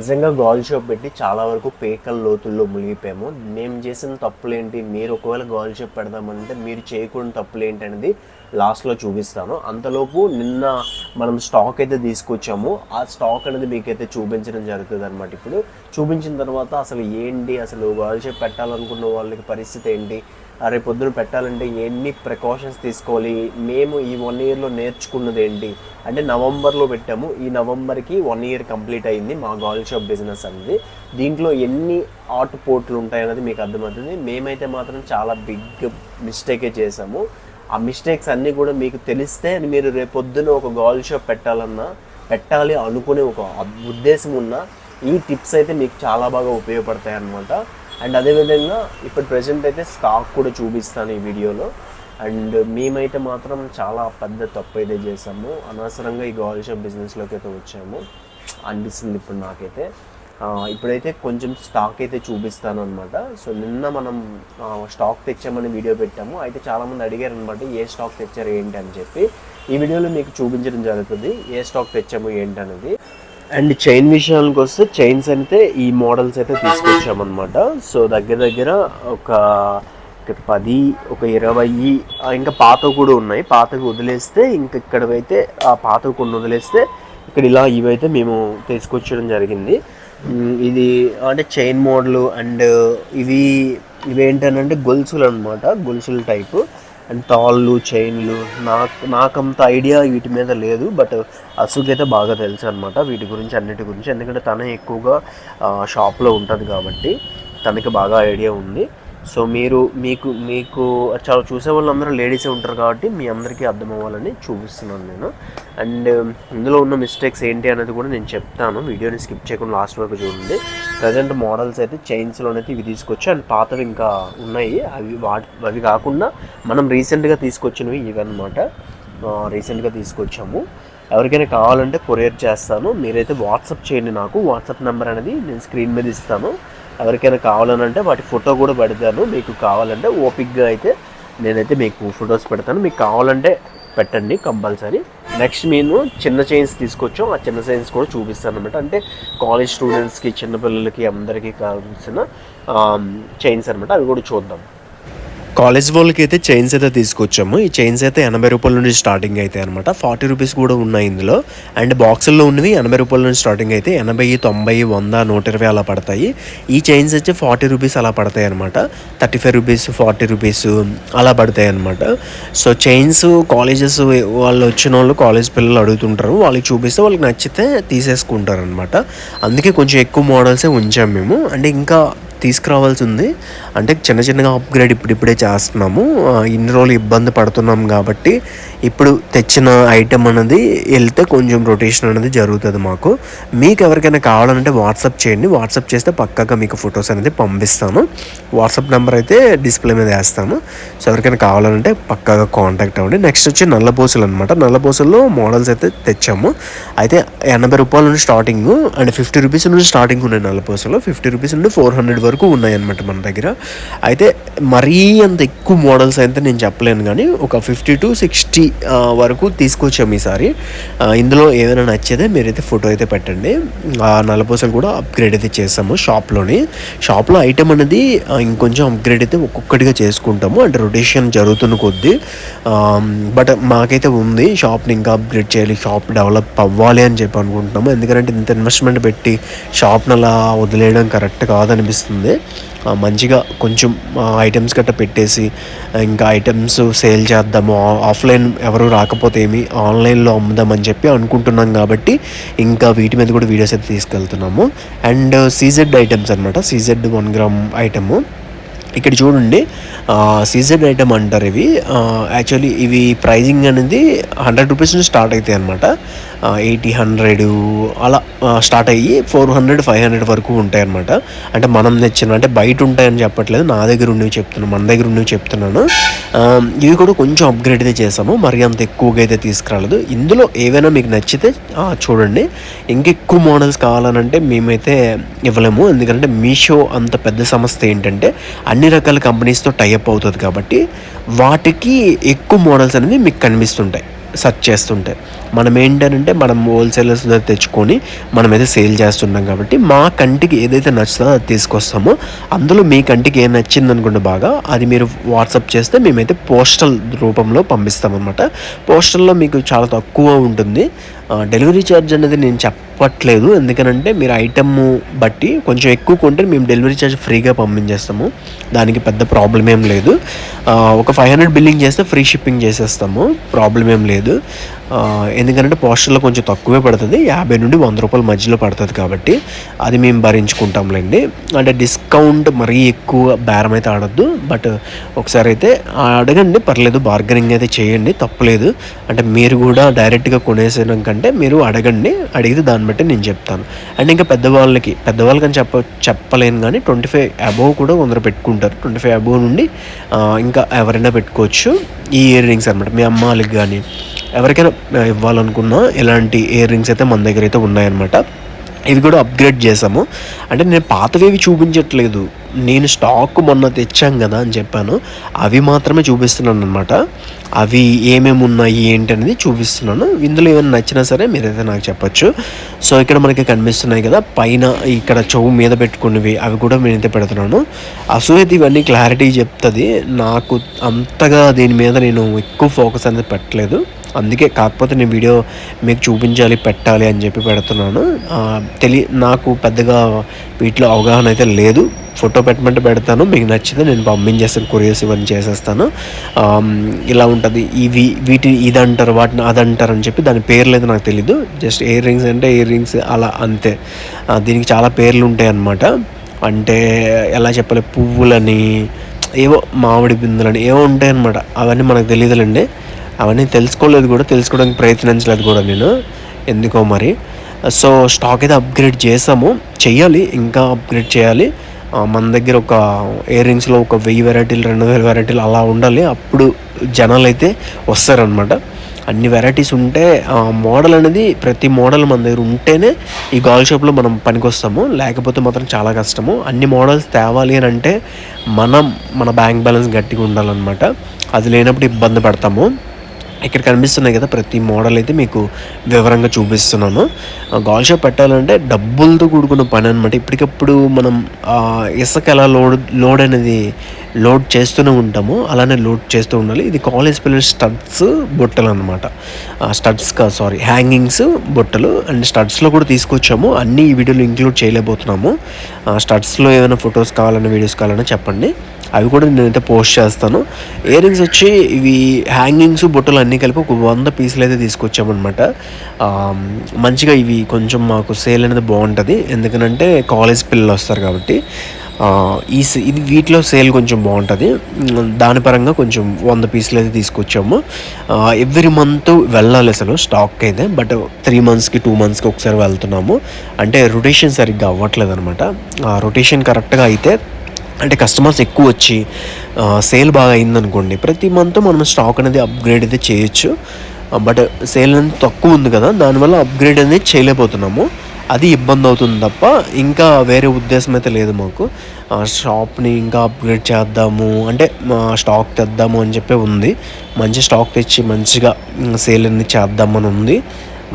నిజంగా gold shop పెట్టి చాలా వరకు పేకల లోతుల్లో మునిగిపోయాము. మేము చేసిన తప్పులేంటి, మీరు ఒకవేళ గోల్డ్ షాప్ పెడదామంటే మీరు చేయకూడని తప్పులేంటి అనేది లాస్ట్లో చూపిస్తాను. అంతలోపు నిన్న మనం స్టాక్ అయితే తీసుకొచ్చాము. ఆ స్టాక్ అనేది మీకైతే చూపించడం జరుగుతుంది అనమాట. ఇప్పుడు చూపించిన తర్వాత అసలు ఏంటి, అసలు గోల్డ్ షాప్ పెట్టాలనుకున్న వాళ్ళకి పరిస్థితి ఏంటి, రేపు పొద్దున పెట్టాలంటే ఎన్ని ప్రికాషన్స్ తీసుకోవాలి, మేము ఈ 1 ఇయర్లో నేర్చుకున్నది ఏంటి అంటే నవంబర్లో పెట్టాము. ఈ నవంబర్కి 1 ఇయర్ కంప్లీట్ అయింది మా గోల్డ్ షాప్ బిజినెస్ అనేది. దీంట్లో ఎన్ని ఆర్ట్ పోర్ట్లు ఉంటాయనేది మీకు అర్థమవుతుంది. మేమైతే మాత్రం చాలా బిగ్ మిస్టేకే చేసాము. ఆ మిస్టేక్స్ అన్నీ కూడా మీకు తెలిస్తే మీరు రేపు పొద్దున ఒక గోల్డ్ షాప్ పెట్టాలి అనుకునే ఒక ఉద్దేశం ఉన్న ఈ టిప్స్ అయితే మీకు చాలా బాగా ఉపయోగపడతాయి అన్నమాట. అండ్ అదేవిధంగా ఇప్పుడు ప్రజెంట్ అయితే స్టాక్ కూడా చూపిస్తాను ఈ వీడియోలో. అండ్ మేమైతే మాత్రం చాలా పెద్ద తప్పు అయితే చేసాము. అనవసరంగా ఈ గోల్డ్ షాప్ బిజినెస్లోకి అయితే వచ్చాము అనిపిస్తుంది ఇప్పుడు నాకైతే. ఇప్పుడైతే కొంచెం స్టాక్ అయితే చూపిస్తాను అనమాట. సో నిన్న మనం స్టాక్ తెచ్చామని వీడియో పెట్టాము. అయితే చాలామంది అడిగారు అనమాట ఏ స్టాక్ తెచ్చారు ఏంటి అని చెప్పి. ఈ వీడియోలో మీకు చూపించడం జరుగుతుంది ఏ స్టాక్ తెచ్చాము ఏంటి అనేది. అండ్ చైన్ విషయానికి వస్తే చైన్స్ అయితే ఈ మోడల్స్ అయితే తీసుకొచ్చామన్నమాట. సో దగ్గర ఒక 10, ఒక 20 ఇంకా పాతవి కూడా ఉన్నాయి. పాతవి వదిలేస్తే ఇంకా ఇక్కడైతే ఆ పాతవి కొన్ని వదిలేస్తే ఇక్కడ ఇలా ఇవైతే మేము తీసుకొచ్చడం జరిగింది. ఇది అంటే చైన్ మోడల్. అండ్ ఇవేంటనంటే గొలుసులు అనమాట, గొలుసుల టైపు. అండ్ తాళ్ళు, చైన్లు నాకంత ఐడియా వీటి మీద లేదు. బట్ అసుకైతే బాగా తెలుసు అనమాట వీటి గురించి, అన్నిటి గురించి. ఎందుకంటే తనే ఎక్కువగా షాప్లో ఉంటుంది కాబట్టి తనకి బాగా ఐడియా ఉంది. సో మీకు చాలా చూసే వాళ్ళందరూ లేడీసే ఉంటారు కాబట్టి మీ అందరికీ అర్థం అవ్వాలని చూపిస్తున్నాను నేను. అండ్ ఇందులో ఉన్న మిస్టేక్స్ ఏంటి అనేది కూడా నేను చెప్తాను. వీడియోని స్కిప్ చేయకుండా లాస్ట్ వరకు చూడండి. ప్రజెంట్ మోడల్స్ అయితే చైన్స్లోనైతే ఇవి తీసుకొచ్చి అండ్ పాతవి ఇంకా ఉన్నాయి. అవి కాకుండా మనం రీసెంట్గా తీసుకొచ్చినవి ఇవన్నమాట. రీసెంట్గా తీసుకొచ్చాము. ఎవరికైనా కావాలంటే కొరియర్ చేస్తాను. మీరైతే వాట్సాప్ చేయండి. నాకు వాట్సాప్ నెంబర్ అనేది నేను స్క్రీన్ మీద ఇస్తాను. ఎవరికైనా కావాలనంటే వాటి ఫోటో కూడా పెడతాను. మీకు కావాలంటే ఓపిక్గా అయితే నేనైతే మీకు ఫొటోస్ పెడతాను. మీకు కావాలంటే పెట్టండి కంపల్సరీ. నెక్స్ట్ మేము చిన్న చైన్స్ తీసుకొచ్చాం. ఆ చిన్న చైన్స్ కూడా చూపిస్తాను అనమాట. అంటే కాలేజ్ స్టూడెంట్స్కి, చిన్నపిల్లలకి అందరికీ కావాల్సిన చైన్స్ అనమాట. అవి కూడా చూద్దాం. కాలేజ్ వాళ్ళకి అయితే చైన్స్ అయితే తీసుకొచ్చాము. ఈ చైన్స్ అయితే 80 రూపాయల నుంచి స్టార్టింగ్ అయితే అనమాట. 40 రూపీస్ కూడా ఉన్నాయి ఇందులో. అండ్ బాక్సుల్లో ఉన్నవి 80 రూపాయల నుంచి స్టార్టింగ్ అయితే 80, 90, 100, 120 అలా పడతాయి. ఈ చైన్స్ వచ్చి 40 రూపీస్ అలా పడతాయి అనమాట. 35 రూపీస్, 40 రూపీస్ అలా పడతాయి అనమాట. సో చైన్స్ కాలేజెస్ వాళ్ళు వచ్చిన వాళ్ళు, కాలేజ్ పిల్లలు అడుగుతుంటారు. వాళ్ళకి చూపిస్తే వాళ్ళకి నచ్చితే తీసేసుకుంటారు అనమాట. అందుకే కొంచెం ఎక్కువ మోడల్సే ఉంచాము మేము. అంటే ఇంకా తీసుకురావాల్సి ఉంది. అంటే చిన్నగా అప్గ్రేడ్ ఇప్పుడిప్పుడే చేస్తున్నాము. ఇన్ని రోజులు ఇబ్బంది పడుతున్నాం కాబట్టి ఇప్పుడు తెచ్చిన ఐటెం అనేది వెళ్తే కొంచెం రొటేషన్ అనేది జరుగుతుంది మాకు. మీకు ఎవరికైనా కావాలంటే వాట్సాప్ చేయండి. వాట్సాప్ చేస్తే పక్కాగా మీకు ఫొటోస్ అనేది పంపిస్తాను. వాట్సాప్ నెంబర్ అయితే డిస్ప్లే మీద వేస్తాను. సో ఎవరికైనా కావాలంటే పక్కాగా కాంటాక్ట్ అవ్వండి. నెక్స్ట్ వచ్చి నల్లపూసలు అనమాట. నల్లపూసల్లో మోడల్స్ అయితే తెచ్చాము. అయితే 80 రూపాయల నుంచి స్టార్టింగ్ అండ్ 50 రూపీస్ నుంచి స్టార్టింగ్ ఉన్నాయి నల్లపూసలు. 50 రూపీస్ నుండి 400 వరకు ఉన్నాయన్నమాట మన దగ్గర. అయితే మరీ అంత ఎక్కువ మోడల్స్ అయితే నేను చెప్పలేను, కానీ ఒక 50 to 60 వరకు తీసుకొచ్చాము ఈసారి. ఇందులో ఏమైనా నచ్చేదే మీరైతే ఫోటో అయితే పెట్టండి. ఆ నల్లపూసలు కూడా అప్గ్రేడ్ అయితే చేస్తాము షాప్లో ఐటెం అనేది ఇంకొంచెం అప్గ్రేడ్ అయితే ఒక్కొక్కటిగా చేసుకుంటాము. అంటే రొటేషన్ జరుగుతున్న కొద్దీ. బట్ మాకైతే ఉంది షాప్ని ఇంకా అప్గ్రేడ్ చేయాలి, షాప్ డెవలప్ అవ్వాలి అని చెప్పి అనుకుంటున్నాము. ఎందుకంటే ఇంత ఇన్వెస్ట్మెంట్ పెట్టి షాప్ని అలా వదిలేయడం కరెక్ట్ కాదనిపిస్తుంది. మంచిగా కొంచెం ఐటమ్స్ గట్రా పెట్టేసి ఇంకా ఐటమ్స్ సేల్ చేద్దాము, ఆఫ్లైన్ ఎవరు రాకపోతే ఏమి ఆన్లైన్లో అమ్ముదామని చెప్పి అనుకుంటున్నాం. కాబట్టి ఇంకా వీటి మీద కూడా వీడియోస్ అయితే తీసుకెళ్తున్నాము. అండ్ సీజెడ్ ఐటమ్స్ అనమాట. సీజెడ్ 1 గ్రామ్ ఐటము ఇక్కడ చూడండి. సీజెడ్ ఐటమ్ అంటారు ఇవి. యాక్చువల్లీ ఇవి ప్రైజింగ్ అనేది 100 రూపీస్ నుంచి స్టార్ట్ అవుతాయి అనమాట. 80, 100 అలా స్టార్ట్ అయ్యి 400, 500 వరకు ఉంటాయి అనమాట. అంటే మనం తెచ్చిన, అంటే బయట ఉంటాయని చెప్పట్లేదు, నా దగ్గర ఉన్నవి చెప్తున్నాను, మన దగ్గర ఉన్నవి చెప్తున్నాను. ఇవి కూడా కొంచెం అప్గ్రేడ్ అయితే చేసాము. మరి అంత ఎక్కువగా అయితే తీసుకురాలేదు. ఇందులో ఏవైనా మీకు నచ్చితే చూడండి. ఇంకెక్కువ మోడల్స్ కావాలనంటే మేమైతే ఇవ్వలేము. ఎందుకంటే మీషో అంత పెద్ద సంస్థ ఏంటంటే అన్ని రకాల కంపెనీస్తో టైఅప్ అవుతుంది కాబట్టి వాటికి ఎక్కువ మోడల్స్ అనేవి మీకు కనిపిస్తుంటాయి. సెర్చ్ చేస్తుంటే. మనం ఏంటంటే మనం హోల్సేలర్స్ దగ్గర తెచ్చుకొని మనమైతే సేల్ చేస్తున్నాం కాబట్టి మా కంటికి ఏదైతే నచ్చుతుందో అది తీసుకొస్తామో, అందులో మీ కంటికి ఏం నచ్చింది అనుకోండి బాగా, అది మీరు వాట్సాప్ చేస్తే మేమైతే పోస్టల్ రూపంలో పంపిస్తామన్నమాట. పోస్టల్లో మీకు చాలా తక్కువ ఉంటుంది. డెలివరీ ఛార్జ్ అనేది నేను చెప్పట్లేదు, ఎందుకనంటే మీరు ఐటమ్ బట్టి కొంచెం ఎక్కువ కొంటే మేము డెలివరీ ఛార్జ్ ఫ్రీగా పంపించేస్తాము, దానికి పెద్ద ప్రాబ్లం ఏం లేదు. ఒక 500 బిల్లింగ్ చేస్తే ఫ్రీ షిప్పింగ్ చేసేస్తాము, ప్రాబ్లం ఏం లేదు. ఎందుకంటే పోస్టర్లో కొంచెం తక్కువే పడుతుంది, 50 నుండి 100 రూపాయల మధ్యలో పడుతుంది కాబట్టి అది మేము భరించుకుంటాంలేండి. అంటే డిస్కౌంట్ మరీ ఎక్కువ బేరం అయితే ఆడొద్దు, బట్ ఒకసారి అయితే అడగండి, పర్లేదు, బార్గెనింగ్ అయితే చేయండి, తప్పులేదు. అంటే మీరు కూడా డైరెక్ట్గా కొనేసేయడం కంటే మీరు అడగండి, అడిగితే దాన్ని బట్టి నేను చెప్తాను. అండ్ ఇంకా పెద్దవాళ్ళకని చెప్పలేను కానీ 25 అబోవ్ కూడా కొందరు పెట్టుకుంటారు. 25 అబోవ్ నుండి ఇంకా ఎవరైనా పెట్టుకోవచ్చు. ఈ ఇయర్ రింగ్స్ అనమాట, మీ అమ్మ వాళ్ళకి కానీ ఎవరికైనా ఇవ్వాలనుకున్నా ఇలాంటి ఇయర్ రింగ్స్ అయితే మన దగ్గర అయితే ఉన్నాయన్నమాట. ఇవి కూడా అప్గ్రేడ్ చేసాము. అంటే నేను పాతవేవి చూపించట్లేదు, నేను స్టాక్ మొన్న తెచ్చాం కదా అని చెప్పాను, అవి మాత్రమే చూపిస్తున్నాను అనమాట. అవి ఏమేమి ఉన్నాయి ఏంటి అనేది చూపిస్తున్నాను. ఇందులో ఏమైనా నచ్చినా సరే మీరైతే నాకు చెప్పచ్చు. సో ఇక్కడ మనకి కనిపిస్తున్నాయి కదా పైన, ఇక్కడ చెవు మీద పెట్టుకునేవి, అవి కూడా నేనైతే పెడుతున్నాను. అసూయత ఇవన్నీ క్లారిటీ చెప్తుంది, నాకు అంతగా దీని మీద నేను ఎక్కువ ఫోకస్ అనేది పెట్టలేదు, అందుకే. కాకపోతే నేను వీడియో మీకు చూపించాలి, పెట్టాలి అని చెప్పి పెడుతున్నాను. నాకు పెద్దగా వీటిలో అవగాహన అయితే లేదు. ఫోటో పెట్టమంటే పెడతాను, మీకు నచ్చితే నేను పంపించేస్తాను, కొరియర్స్ ఇవన్నీ చేసేస్తాను. ఇలా ఉంటుంది. ఇది అంటారు, వాటిని అదంటారు అని చెప్పి దాని పేర్లు అయితే నాకు తెలీదు. జస్ట్ ఇయర్ రింగ్స్ అంటే ఇయర్ రింగ్స్ అలా అంతే. దీనికి చాలా పేర్లు ఉంటాయి అన్నమాట. అంటే ఎలా చెప్పాలి, పువ్వులని, ఏవో మామిడి బిందులని ఏవో ఉంటాయి అన్నమాట. అవన్నీ మనకు తెలియదులేండి, అవన్నీ తెలుసుకోలేదు కూడా, తెలుసుకోవడానికి ప్రయత్నించలేదు కూడా నేను, ఎందుకో మరి. సో స్టాక్ అయితే అప్గ్రేడ్ చెయ్యాలి, ఇంకా అప్గ్రేడ్ చేయాలి. మన దగ్గర ఒక ఇయర్ రింగ్స్లో ఒక 1000 వెరైటీలు 2000 వెరైటీలు అలా ఉండాలి, అప్పుడు జనాలు అయితే వస్తారనమాట. అన్ని వెరైటీస్ ఉంటే మోడల్ అనేది, ప్రతి మోడల్ మన దగ్గర ఉంటేనే ఈ గాల్ షాప్లో మనం పనికొస్తాము, లేకపోతే మాత్రం చాలా కష్టము. అన్ని మోడల్స్ తేవాలి అని అంటే మన బ్యాంక్ బ్యాలెన్స్ గట్టిగా ఉండాలన్నమాట, అది లేనప్పుడు ఇబ్బంది పడతాము. ఇక్కడ కనిపిస్తున్నాయి కదా ప్రతి మోడల్ అయితే మీకు వివరంగా చూపిస్తున్నాను. గాల్ షాప్ పెట్టాలంటే డబ్బులతో కూడుకున్న పని అనమాట. ఇప్పటికప్పుడు మనం ఇసుక ఎలా లోడ్ అనేది లోడ్ చేస్తూనే ఉంటాము, అలానే లోడ్ చేస్తూ ఉండాలి. ఇది కాలేజ్ పిల్లల స్టడ్స్ బుట్టలు అనమాట, హ్యాంగింగ్స్ బుట్టలు. అండ్ స్టడ్స్లో కూడా తీసుకొచ్చాము, అన్నీ ఈ వీడియోలో ఇంక్లూడ్ చేయలేకపోతున్నాము. స్టడ్స్లో ఏమైనా ఫొటోస్ కావాలన్నా వీడియోస్ కావాలన్నా చెప్పండి, అవి కూడా నేనైతే పోస్ట్ చేస్తాను. ఇయర్ రింగ్స్ వచ్చి ఇవి హ్యాంగింగ్స్ బుట్టలు అన్నీ కలిపి ఒక 100 పీసులు అయితే తీసుకొచ్చామన్నమాట. మంచిగా ఇవి కొంచెం మాకు సేల్ అనేది బాగుంటుంది, ఎందుకంటే కాలేజ్ పిల్లలు వస్తారు కాబట్టి. ఇది వీటిలో సేల్ కొంచెం బాగుంటుంది, దాని పరంగా కొంచెం 100 పీసులు అయితే తీసుకొచ్చాము. ఎవ్రీ మంత్ వెళ్ళాలి అసలు స్టాక్ అయితే, బట్ 3 మంత్స్కి 2 మంత్స్కి ఒకసారి వెళ్తున్నాము. అంటే రొటేషన్ సరిగ్గా అవ్వట్లేదు అనమాట. రొటేషన్ కరెక్ట్గా అయితే, అంటే కస్టమర్స్ ఎక్కువ వచ్చి సేల్ బాగా అయిందనుకోండి, ప్రతి మంత్ మనం స్టాక్ అనేది అప్గ్రేడ్ అయితే చేయొచ్చు. బట్ సేల్ అనేది తక్కువ ఉంది కదా, దానివల్ల అప్గ్రేడ్ అనేది చేయలేకపోతున్నాము, అది ఇబ్బంది అవుతుంది తప్ప ఇంకా వేరే ఉద్దేశం అయితే లేదు మాకు. షాప్ని ఇంకా అప్గ్రేడ్ చేద్దాము అంటే స్టాక్ తెద్దాము అని చెప్పి ఉంది. మంచి స్టాక్ తెచ్చి మంచిగా సేల్ అనేది చేద్దామని ఉంది,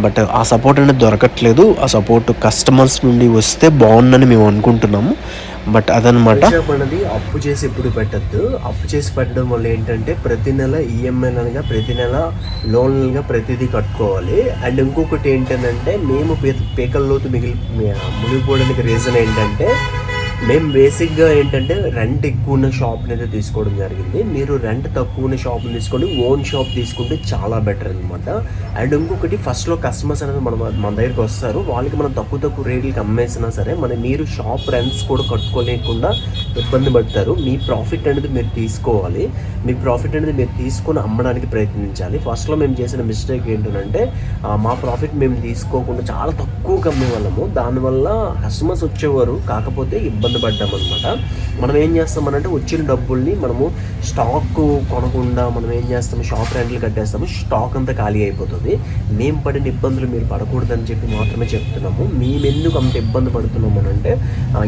బట్ ఆ సపోర్ట్ అనేది దొరకట్లేదు. ఆ సపోర్ట్ కస్టమర్స్ నుండి వస్తే బాగుందని మేము అనుకుంటున్నాము, బట్ అదనమాట. అనేది అప్పు చేసి ఎప్పుడు పెట్టద్దు. అప్పు చేసి పెట్టడం వల్ల ఏంటంటే ప్రతి నెల ఈఎంఐలుగా, ప్రతి నెల లోన్లుగా ప్రతిదీ కట్టుకోవాలి. అండ్ ఇంకొకటి ఏంటంటే మేము పేకల్లోతు మునిగిపోవడానికి రీజన్ ఏంటంటే, మేము బేసిక్గా ఏంటంటే రెంట్ ఎక్కువ ఉన్న షాప్ని అయితే తీసుకోవడం జరిగింది. మీరు రెంట్ తక్కువ ఉన్న షాప్ని తీసుకొని ఓన్ షాప్ తీసుకుంటే చాలా బెటర్ అనమాట. అండ్ ఇంకొకటి, ఫస్ట్లో కస్టమర్స్ అనేది మన దగ్గరికి వస్తారు, వాళ్ళకి మనం తక్కువ రేట్లకి అమ్మేసినా సరే మీరు షాప్ రెంట్స్ కూడా కట్టుకోలేకుండా ఇబ్బంది పడతారు. మీ ప్రాఫిట్ అనేది మీరు తీసుకోవాలి, మీ ప్రాఫిట్ అనేది మీరు తీసుకొని అమ్మడానికి ప్రయత్నించాలి. ఫస్ట్లో మేము చేసిన మిస్టేక్ ఏంటంటే, మా ప్రాఫిట్ మేము తీసుకోకుండా చాలా తక్కువగా అమ్మేవాళ్ళము, దానివల్ల కస్టమర్స్ వచ్చేవారు, కాకపోతే ఇబ్బంది పడ్డామన్నమాట. మనం ఏం చేస్తామనంటే వచ్చిన డబ్బుల్ని మనము స్టాక్ కొనకుండా మనం ఏం చేస్తాము, షాప్ రెంట్లు కట్టేస్తాము, స్టాక్ అంతా ఖాళీ అయిపోతుంది. మేము పడిన ఇబ్బందులు మీరు పడకూడదని చెప్పి మాత్రమే చెప్తున్నాము. మేము ఎందుకు అంత ఇబ్బంది పడుతున్నాము అంటే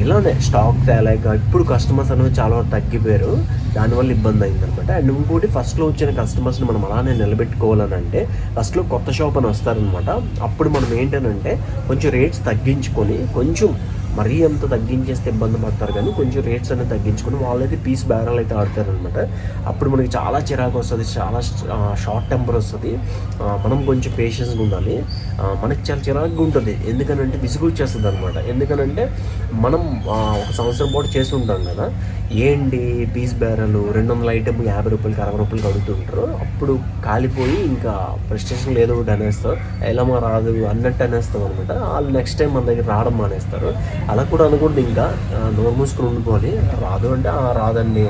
ఇలానే స్టాక్ తేలేక ఇప్పుడు కస్టమర్స్ అనేది చాలా తగ్గిపోయారు, దానివల్ల ఇబ్బంది అయిందనమాట. అండ్ ఇంకోటి ఫస్ట్లో వచ్చిన కస్టమర్స్ని మనం అలానే నిలబెట్టుకోవాలని అంటే ఫస్ట్లో కొత్త షాప్ అని వస్తారనమాట. అప్పుడు మనం ఏంటనంటే కొంచెం రేట్స్ తగ్గించుకొని, కొంచెం మరీ అంత తగ్గించేస్తే ఇబ్బంది పడతారు కానీ కొంచెం రేట్స్ అనేది తగ్గించుకొని వాళ్ళైతే పీస్ బేరాలు అయితే ఆడతారనమాట. అప్పుడు మనకి చాలా చిరాకు వస్తుంది, చాలా షార్ట్ టెంపర్ వస్తుంది. మనం కొంచెం పేషెన్స్గా ఉండాలి. మనకి చాలా చిరాకుగా ఉంటుంది, ఎందుకనంటే విసుగు వచ్చేస్తుంది అనమాట. ఎందుకనంటే మనం ఒక సంవత్సరం పాటు చేసి ఉంటాం కదా, ఏంటి పీస్ బేరాలు 200 ఐటమ్ 50 రూపాయలకి 60 రూపాయలకి అడుగుతుంటారు. అప్పుడు కాలిపోయి ఇంకా ప్రెస్టేషన్ ఏదో ఒకటి అనేస్తారు, ఎలా మా రాదు అన్నట్టు అనేస్తాం అనమాట. వాళ్ళు నెక్స్ట్ టైం మన దగ్గర రావడం మానేస్తారు. అలా కూడా అనకూడదు, ఇంకా నోరు మూసుకొని ఉండిపోవాలి. రాదు అంటే రాదండి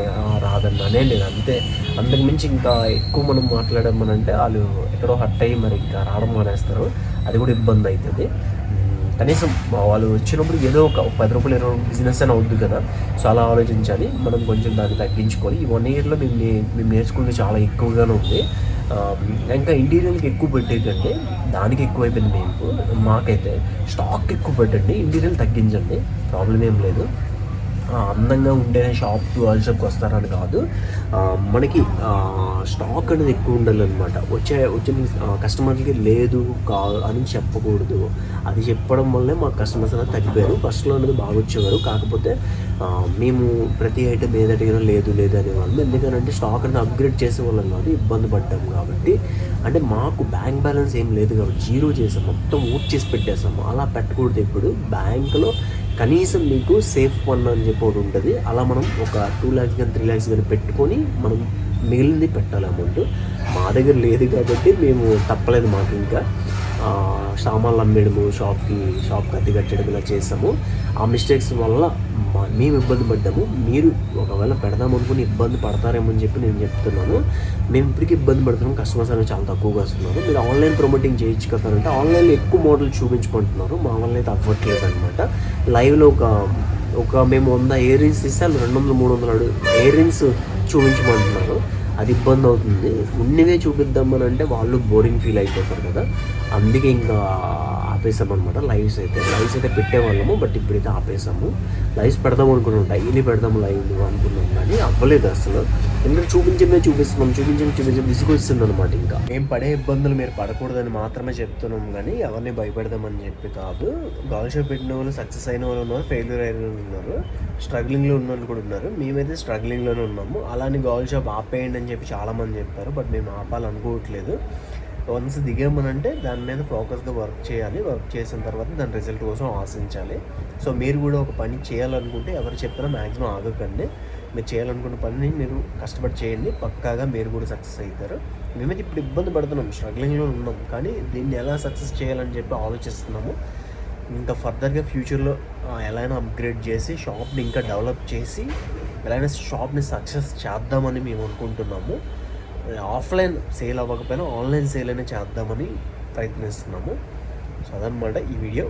అనేది అంతే. అంతకుమించి ఇంకా ఎక్కువ మనం మాట్లాడామనంటే వాళ్ళు ఎక్కడో హర్ట్ అయ్యి మరి ఇంకా రావడం మానేస్తారు. అది కూడా ఇబ్బంది అవుతుంది. కనీసం వాళ్ళు వచ్చినప్పుడు ఏదో ఒక 10 రూపాయలు 20 రూపాయలు బిజినెస్ అని అవుద్ది కదా, సో అలా ఆలోచించాలి. మనం కొంచెం దాన్ని తగ్గించుకోవాలి. ఈ 1 ఇయర్లో మేము నేర్చుకునేది చాలా ఎక్కువగానే ఉంది. ఇంకా ఇంటీరియర్కి ఎక్కువ పెట్టేదండి, దానికి ఎక్కువైపోయింది. మాకైతే స్టాక్ ఎక్కువ పెట్టండి, ఇంటీరియర్ తగ్గించండి, ప్రాబ్లం ఏం లేదు. అందంగా ఉంటేనే గర్ల్ షాప్కి వస్తారని కాదు, మనకి స్టాక్ అనేది ఎక్కువ ఉండాలన్నమాట. వచ్చే కస్టమర్లకి లేదు అని చెప్పకూడదు. అది చెప్పడం వల్లే మా కస్టమర్స్ అనేది తగ్గిపోయారు. ఫస్ట్లో అనేది బాగా వచ్చేవారు, కాకపోతే మేము ప్రతి ఐటమ్ ఏది అడిగినా లేదు అనేవాళ్ళం. ఎందుకంటే స్టాక్ అనేది అప్గ్రేడ్ చేసేవాళ్ళం కాదు, ఇబ్బంది పడ్డాము కాబట్టి. అంటే మాకు బ్యాంక్ బ్యాలెన్స్ ఏం లేదు కాబట్టి జీరో చేసాం, మొత్తం ఊట్ చేసి పెట్టేసాము. అలా పెట్టకూడదు. ఇప్పుడు బ్యాంకులో కనీసం మీకు సేఫ్ ఫండ్ అని చెప్పి ఒకటి ఉంటుంది. అలా మనం ఒక 2 lakhs కానీ 3 lakhs కానీ పెట్టుకొని మనం మిగిలింది పెట్టాలి అమౌంట్. మా దగ్గర లేదు కాబట్టి మేము తప్పలేదు. మాకు ఇంకా సామాన్లు అమ్మేయడము, షాప్కి అద్దె కట్టడం ఇలా చేసాము. ఆ మిస్టేక్స్ వల్ల మేము ఇబ్బంది పడ్డాము. మీరు ఒకవేళ పెడదాం అనుకుని ఇబ్బంది పడతారేమో అని చెప్పి నేను చెప్తున్నాను. మేము ఇప్పటికీ ఇబ్బంది పడుతున్నాం, కస్టమర్స్ అనేవి చాలా తక్కువగా వస్తున్నారు. మీరు ఆన్లైన్ ప్రమోటింగ్ చేయొచ్చు కదా అంటే ఆన్లైన్లో ఎక్కువ మోడల్ చూపించుకుంటున్నారు, మా వల్ల అయితే అవ్వట్లేదు అనమాట. లైవ్లో ఒక మేము 100 ఇయర్ రింగ్స్ ఇస్తే వాళ్ళు 200-300 ఇయర్ రింగ్స్ చూపించమంటున్నారు. అది ఇబ్బంది అవుతుంది. ఉన్నవే చూపిద్దామని అంటే వాళ్ళు బోరింగ్ ఫీల్ అయిపోతారు కదా, అందుకే ఇంకా ఆపేసామన్నమాట. లైవ్స్ అయితే పెట్టేవాళ్ళము, బట్ ఇప్పుడైతే ఆపేసాము. లైవ్స్ పెడదాం అనుకున్నాం, డైలీ పెడదాము లైవ్ అనుకున్నాం, కానీ అవ్వలేదు అసలు. ఎందుకంటే చూపించడం విసుగొస్తుంది అనమాట. ఇంకా మేము పడే ఇబ్బందులు మీరు పడకూడదని మాత్రమే చెప్తున్నాం, కానీ ఎవరిని భయపెడదామని చెప్పి కాదు. గర్ల్ షాప్ పెట్టిన వాళ్ళు సక్సెస్ అయిన వాళ్ళు ఉన్నారు, ఫెయిల్యూర్ అయిన వాళ్ళు ఉన్నారు, స్ట్రగ్లింగ్లో ఉన్న వాళ్ళు కూడా ఉన్నారు. మేమైతే స్ట్రగ్లింగ్లోనే ఉన్నాము. అలానే గర్ల్ షాప్ ఆపేయండి అని చెప్పి చాలామంది చెప్పారు, బట్ మేము ఆపాలనుకోవట్లేదు. వన్స్ దిగామనంటే దాని మీద ఫోకస్గా వర్క్ చేయాలి. వర్క్ చేసిన తర్వాత దాని రిజల్ట్ కోసం ఆశించాలి. సో మీరు కూడా ఒక పని చేయాలనుకుంటే ఎవరు చెప్పినా మ్యాక్సిమం ఆగకండి. మీరు చేయాలనుకున్న పనిని మీరు కష్టపడి చేయండి, పక్కాగా మీరు కూడా సక్సెస్ అవుతారు. మేమైతే ఇప్పుడు ఇబ్బంది పడుతున్నాం, స్ట్రగ్లింగ్లో ఉన్నాం, కానీ దీన్ని ఎలా సక్సెస్ చేయాలని చెప్పి ఆలోచిస్తున్నాము. ఇంకా ఫర్దర్గా ఫ్యూచర్లో ఎలా అయినా అప్గ్రేడ్ చేసి షాప్ని ఇంకా డెవలప్ చేసి ఎలా అయినా షాప్ని సక్సెస్ చేద్దామని మేము అనుకుంటున్నాము. ఆఫ్లైన్ సేల్ అవ్వకపోయినా ఆన్లైన్ సేల్ అయినా చేద్దామని ప్రయత్నిస్తున్నాము. సో అదనమాట ఈ వీడియో.